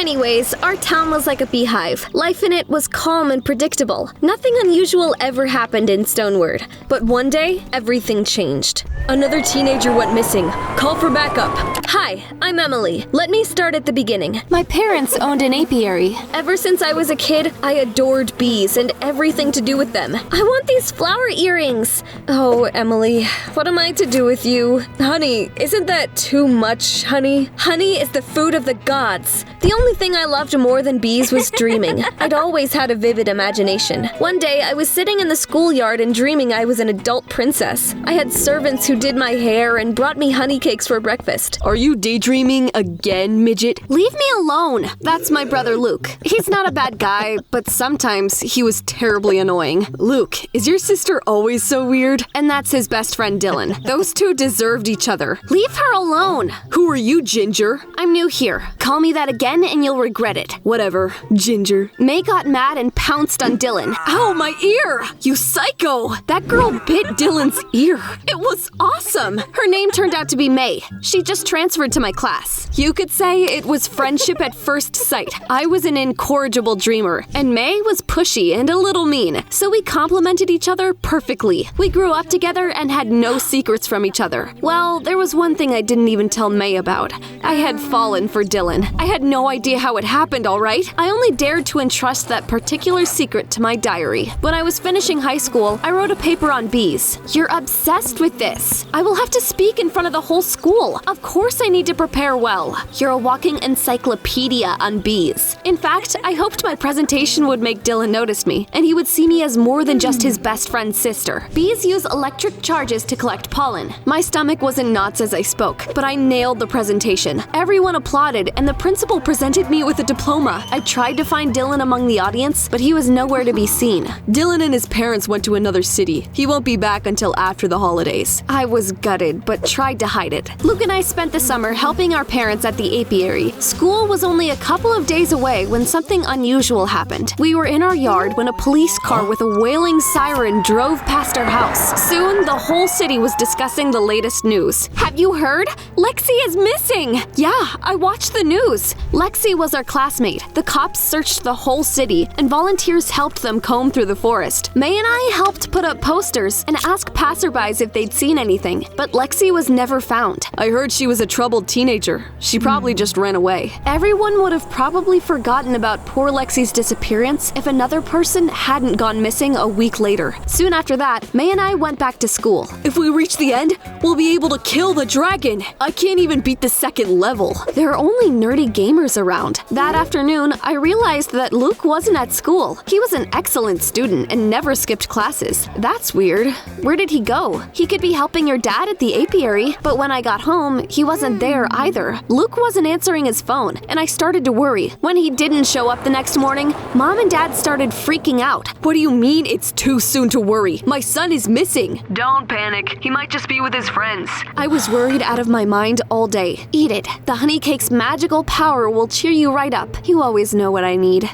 Anyways, our town was like a beehive. Life in it was calm and predictable. Nothing unusual ever happened in Stoneword. But one day, everything changed. Another teenager went missing. Call for backup. Hi, I'm Emily. Let me start at the beginning. My parents owned an apiary. Ever since I was a kid, I adored bees and everything to do with them. I want these flower earrings. Oh, Emily, what am I to do with you? Honey, isn't that too much, honey? Honey is the food of the gods. The only thing I loved more than bees was dreaming. I'd always had a vivid imagination. One day, I was sitting in the schoolyard and dreaming I was an adult princess. I had servants who did my hair and brought me honey cakes for breakfast. Are you daydreaming again, midget? Leave me alone. That's my brother Luke. He's not a bad guy, but sometimes he was terribly annoying. Luke, is your sister always so weird? And that's his best friend Dylan. Those two deserved each other. Leave her alone. Who are you, Ginger? I'm new here. Call me that again and you'll regret it. Whatever, Ginger. May got mad and pounced on Dylan. Ow, my ear! You psycho! That girl bit Dylan's ear. It was awesome. Her name turned out to be May. She just transferred to my class. You could say it was friendship at first sight. I was an incorrigible dreamer, and May was pushy and a little mean, so we complemented each other perfectly. We grew up together and had no secrets from each other. Well, there was one thing I didn't even tell May about. I had fallen for Dylan. I had no idea how it happened, all right? I only dared to entrust that particular secret to my diary. When I was finishing high school, I wrote a paper on bees. You're obsessed with this. I will have to speak in front of the whole school. Of course I need to prepare well. You're a walking encyclopedia on bees. In fact, I hoped my presentation would make Dylan notice me, and he would see me as more than just his best friend's sister. Bees use electric charges to collect pollen. My stomach was in knots as I spoke, but I nailed the presentation. Everyone applauded, and the principal presented me with a diploma. I tried to find Dylan among the audience, but he was nowhere to be seen. Dylan and his parents went to another city. He won't be back until after the holidays. I was gutted, but tried to hide it. Luke and I spent the summer helping our parents at the apiary. School was only a couple of days away when something unusual happened. We were in our yard when a police car with a wailing siren drove past our house. Soon, the whole city was discussing the latest news. Have you heard? Lexi is missing! Yeah, I watched the news. Lexi was our classmate. The cops searched the whole city, and volunteers helped them comb through the forest. May and I helped put up posters and ask passerbys if they'd seen anything, but Lexi was never found. I heard she was a troubled teenager. She probably just ran away. Everyone would have probably forgotten about poor Lexi's disappearance if another person hadn't gone missing a week later. Soon after that, May and I went back to school. If we reach the end, we'll be able to kill the dragon. I can't even beat the second level. There are only nerdy gamers around. That afternoon, I realized that Luke wasn't at school. He was an excellent student and never skipped classes. That's weird. Where did he go? He could be helping your dad at the apiary, but when I got home, he wasn't there either. Luke wasn't answering his phone, and I started to worry. When he didn't show up the next morning, Mom and Dad started freaking out. What do you mean it's too soon to worry? My son is missing. Don't panic. He might just be with his friends. I was worried out of my mind all day. Eat it. The honey cake's magical power will cheer you right up. You always know what I need.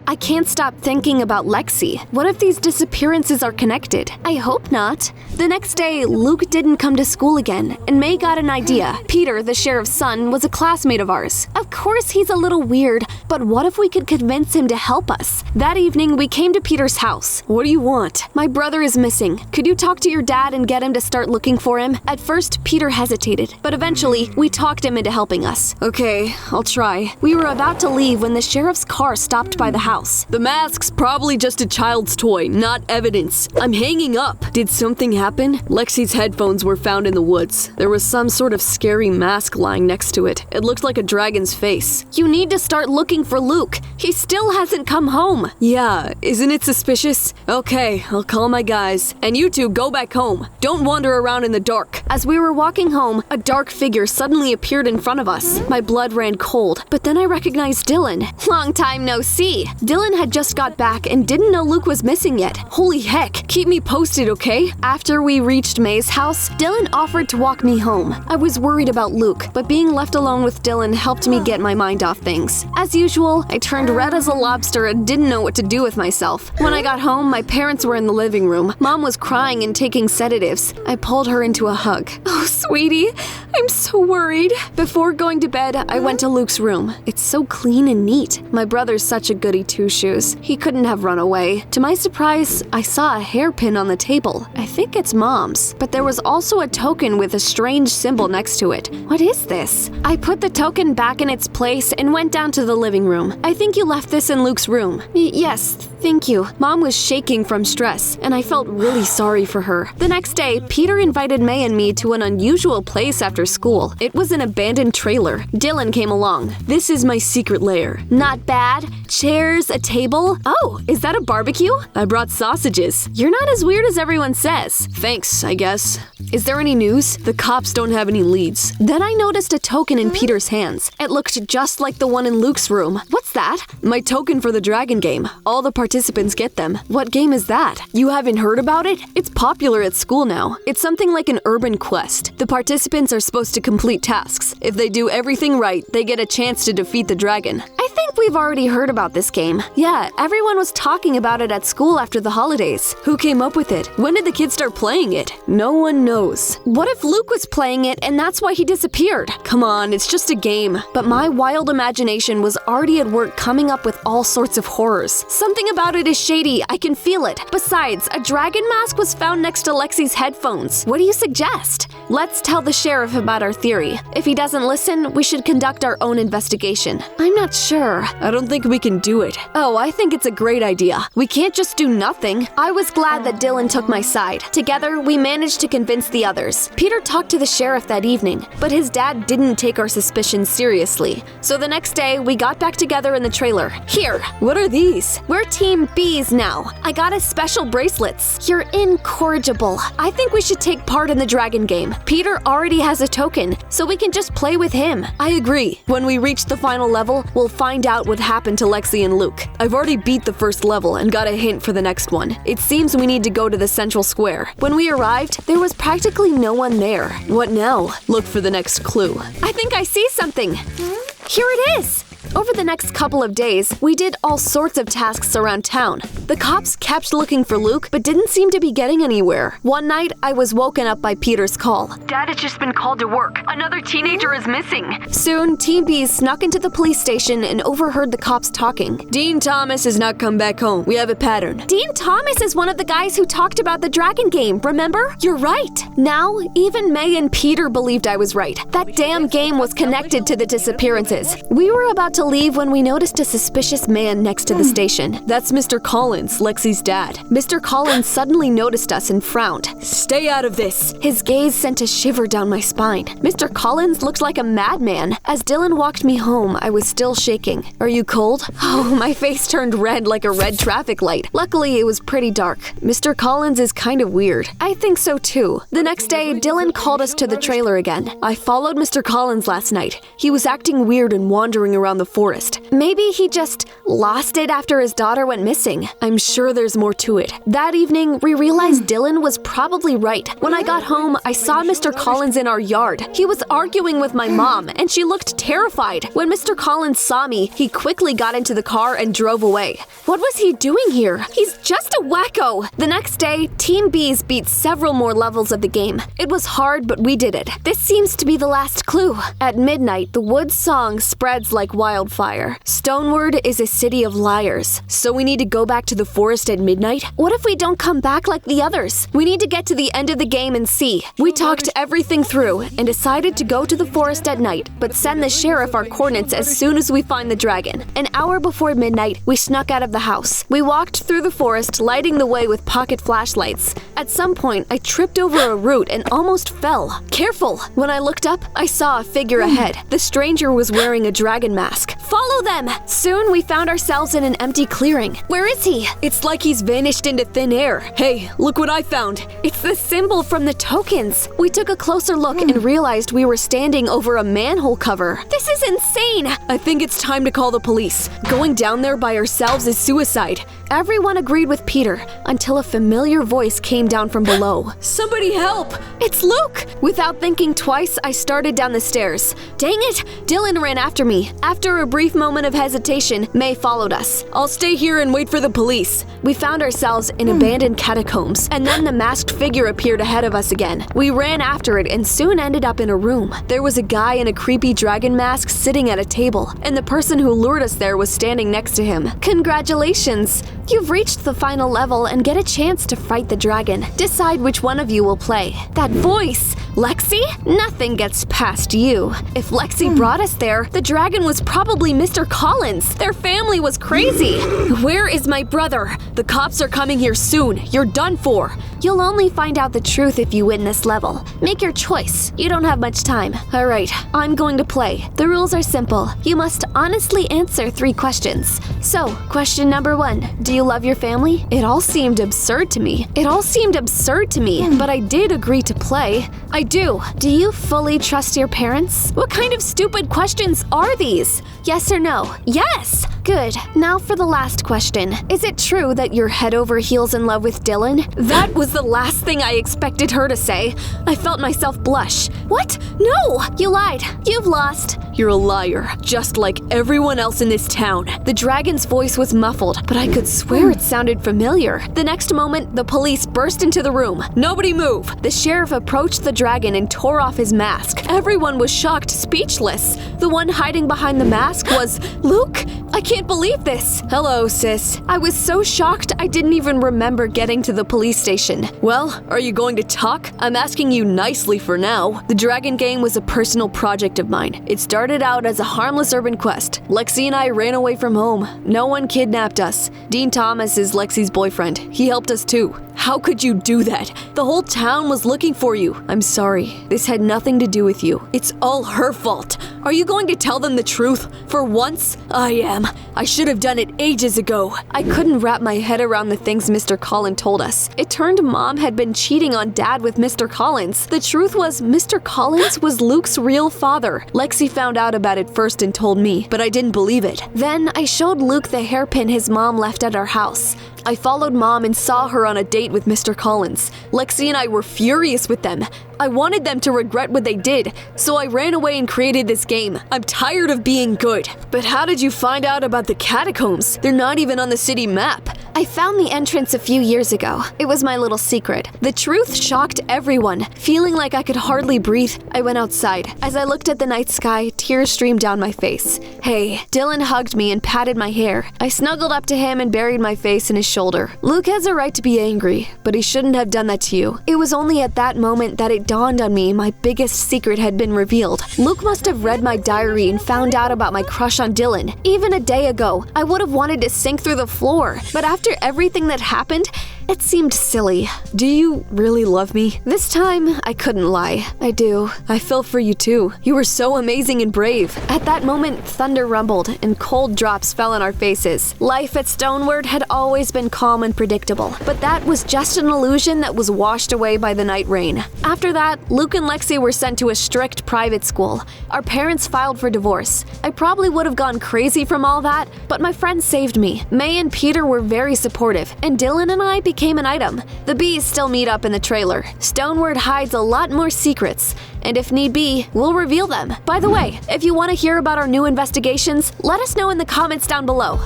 I can't stop thinking about Lexi. What if these disappearances are connected? I hope not. The next day, Luke didn't come to school again, and May got an idea. Peter, the sheriff's son, was a classmate of ours. Of course he's a little weird, but what if we could convince him to help us? That evening, we came to Peter's house. What do you want? My brother is missing. Could you talk to your dad and get him to start looking for him? At first, Peter hesitated, but eventually, we talked him into helping us. Okay, I'll try. We were about to leave when the sheriff's car stopped by the house. The mask's probably just a child's toy, not evidence. I'm hanging up. Did something happen? Lexi's headphones were found in the woods. There was some sort of scary mask lying next to it. It looked like a dragon's face. You need to start looking for Luke. He still hasn't come home. Yeah, isn't it suspicious? Okay, I'll call my guys. And you two go back home. Don't wander around in the dark. As we were walking home, a dark figure suddenly appeared in front of us. My blood ran cold, but then I recognized Dylan. Long time no see. Dylan had just got back and didn't know Luke was missing yet. Holy heck, keep me posted, okay? After we reached May's house, Dylan offered to walk me home. I was worried about Luke, but being left alone with Dylan helped me get my mind off things. As usual, usual, I turned red as a lobster and didn't know what to do with myself. When I got home, my parents were in the living room. Mom was crying and taking sedatives. I pulled her into a hug. Oh, sweetie, I'm so worried. Before going to bed, I went to Luke's room. It's so clean and neat. My brother's such a goody two-shoes. He couldn't have run away. To my surprise, I saw a hairpin on the table. I think it's Mom's. But there was also a token with a strange symbol next to it. What is this? I put the token back in its place and went down to the living room. I think you left this in Luke's room. Yes, thank you. Mom was shaking from stress, and I felt really sorry for her. The next day, Peter invited May and me to an unusual place after school. It was an abandoned trailer. Dylan came along. This is my secret lair. Not bad. Chairs, a table. Oh, is that a barbecue? I brought sausages. You're not as weird as everyone says. Thanks, I guess. Is there any news? The cops don't have any leads. Then I noticed a token in Peter's hands. It looked just like the one in Luke's room. What's that? My token for the dragon game. All the participants get them. What game is that? You haven't heard about it? It's popular at school now. It's something like an urban quest. The participants are supposed to complete tasks. If they do everything right, they get a chance to defeat the dragon. I think we've already heard about this game. Yeah, everyone was talking about it at school after the holidays. Who came up with it? When did the kids start playing it? No one knows. What if Luke was playing it and that's why he disappeared? Come on, it's just a game. But my wild imagination was already at work coming up with all sorts of horrors. Something about it is shady, I can feel it. Besides, a dragon mask was found next to Lexi's headphones. What do you suggest? Let's tell the sheriff about our theory. If he doesn't listen, we should conduct our own investigation. I'm not sure. I don't think we can do it. Oh, I think it's a great idea. We can't just do nothing. I was glad that Dylan took my side. Together, we managed to convince the others. Peter talked to the sheriff that evening, but his dad didn't take our suspicions seriously. So the next day, we got back together in the trailer. Here. What are these? We're Team B's now. I got us special bracelets. You're incorrigible. I think we should take part in the dragon game. Peter already has a token, so we can just play with him. I agree. When we reach the final level, we'll find out what happened to Lexi and Luke. I've already beat the first level and got a hint for the next one. It seems we need to go to the central square. When we arrived, there was practically no one there. What now? Look for the next clue. I think I see something. Here it is. Over the next couple of days, we did all sorts of tasks around town. The cops kept looking for Luke, but didn't seem to be getting anywhere. One night, I was woken up by Peter's call. Dad has just been called to work. Another teenager is missing. Soon, Team B snuck into the police station and overheard the cops talking. Dean Thomas has not come back home. We have a pattern. Dean Thomas is one of the guys who talked about the dragon game, remember? You're right. Now, even May and Peter believed I was right. That damn game was connected to the disappearances. We were about to leave when we noticed a suspicious man next to the station. That's Mr. Collins, Lexi's dad. Mr. Collins suddenly noticed us and frowned. Stay out of this. His gaze sent a shiver down my spine. Mr. Collins looked like a madman. As Dylan walked me home, I was still shaking. Are you cold? Oh, my face turned red like a red traffic light. Luckily, it was pretty dark. Mr. Collins is kind of weird. I think so too. The next day, Dylan called us to the trailer again. I followed Mr. Collins last night. He was acting weird and wandering around the forest. Maybe he just lost it after his daughter went missing. I'm sure there's more to it. That evening, we realized Dylan was probably right. When I got home, I saw Mr. Collins in our yard. He was arguing with my mom, and she looked terrified. When Mr. Collins saw me, he quickly got into the car and drove away. What was he doing here? He's just a wacko. The next day, Team B's beat several more levels of the game. It was hard, but we did it. This seems to be the last clue. At midnight, the wood song spreads like wildfire. Stoneword is a city of liars. So we need to go back to the forest at midnight? What if we don't come back like the others? We need to get to the end of the game and see. We talked everything through and decided to go to the forest at night, but send the sheriff our coordinates as soon as we find the dragon. An hour before midnight, we snuck out of the house. We walked through the forest, lighting the way with pocket flashlights. At some point, I tripped over a root and almost fell. Careful! When I looked up, I saw a figure ahead. The stranger was wearing a dragon mask. Follow them! Soon, we found ourselves in an empty clearing. Where is he? It's like he's vanished into thin air. Hey, look what I found. It's the symbol from the tokens. We took a closer look and realized we were standing over a manhole cover. This is insane! I think it's time to call the police. Going down there by ourselves is suicide. Everyone agreed with Peter until a familiar voice came down from below. Somebody help! It's Luke! Without thinking twice, I started down the stairs. Dang it! Dylan ran after me. After a brief moment of hesitation, May followed us. I'll stay here and wait for the police. We found ourselves in abandoned catacombs, and then the masked figure appeared ahead of us again. We ran after it and soon ended up in a room. There was a guy in a creepy dragon mask sitting at a table, and the person who lured us there was standing next to him. Congratulations! You've reached the final level and get a chance to fight the dragon. Decide which one of you will play. That voice! Lexi? Nothing gets past you. If Lexi brought us there, the dragon was probably Mr. Collins. Their family was crazy. Where is my brother? The cops are coming here soon. You're done for. You'll only find out the truth if you win this level. Make your choice. You don't have much time. All right, I'm going to play. The rules are simple. You must honestly answer 3 questions. So, question number 1. Do you love your family? It all seemed absurd to me. But I did agree to play. I do. Do you fully trust your parents? What kind of stupid questions are these? Yes or no? Yes! Good. Now for the last question. Is it true that you're head over heels in love with Dylan? That was the last thing I expected her to say. I felt myself blush. What? No! You lied. You've lost. You're a liar, just like everyone else in this town. The dragon's voice was muffled, but I could swear it sounded familiar. The next moment, the police burst into the room. Nobody move! The sheriff approached the dragon and tore off his mask. Everyone was shocked, speechless. The one hiding behind the mask was Luke. I can't believe this. Hello, sis. I was so shocked I didn't even remember getting to the police station. Well, are you going to talk? I'm asking you nicely for now. The Dragon Game was a personal project of mine. It started out as a harmless urban quest. Lexi and I ran away from home. No one kidnapped us. Dean Thomas is Lexi's boyfriend. He helped us too. How could you do that? The whole town was looking for you. I'm sorry. This had nothing to do with you. It's all her fault. Are you going to tell them the truth? For once, I am. I should have done it ages ago. I couldn't wrap my head around the things Mr. Collins told us. It turned Mom had been cheating on Dad with Mr. Collins. The truth was Mr. Collins was Luke's real father. Lexi found out about it first and told me, but I didn't believe it. Then I showed Luke the hairpin his mom left at our house. I followed Mom and saw her on a date with Mr. Collins. Lexi and I were furious with them. I wanted them to regret what they did, so I ran away and created this game. I'm tired of being good. But how did you find out about the catacombs? They're not even on the city map. I found the entrance a few years ago. It was my little secret. The truth shocked everyone. Feeling like I could hardly breathe, I went outside. As I looked at the night sky, tears streamed down my face. Hey, Dylan hugged me and patted my hair. I snuggled up to him and buried my face in his shoulder. Luke has a right to be angry, but he shouldn't have done that to you. It was only at that moment that it dawned on me my biggest secret had been revealed. Luke must have read my diary and found out about my crush on Dylan. Even a day ago, I would have wanted to sink through the floor, but after everything that happened, it seemed silly. Do you really love me? This time, I couldn't lie. I do. I fell for you too. You were so amazing and brave. At that moment, thunder rumbled and cold drops fell on our faces. Life at Stoneword had always been calm and predictable, but that was just an illusion that was washed away by the night rain. After that, Luke and Lexi were sent to a strict private school. Our parents filed for divorce. I probably would have gone crazy from all that, but my friends saved me. May and Peter were very supportive, and Dylan and I became an item. The bees still meet up in the trailer. Stoneword hides a lot more secrets, and if need be, we'll reveal them. By the way, if you want to hear about our new investigations, let us know in the comments down below.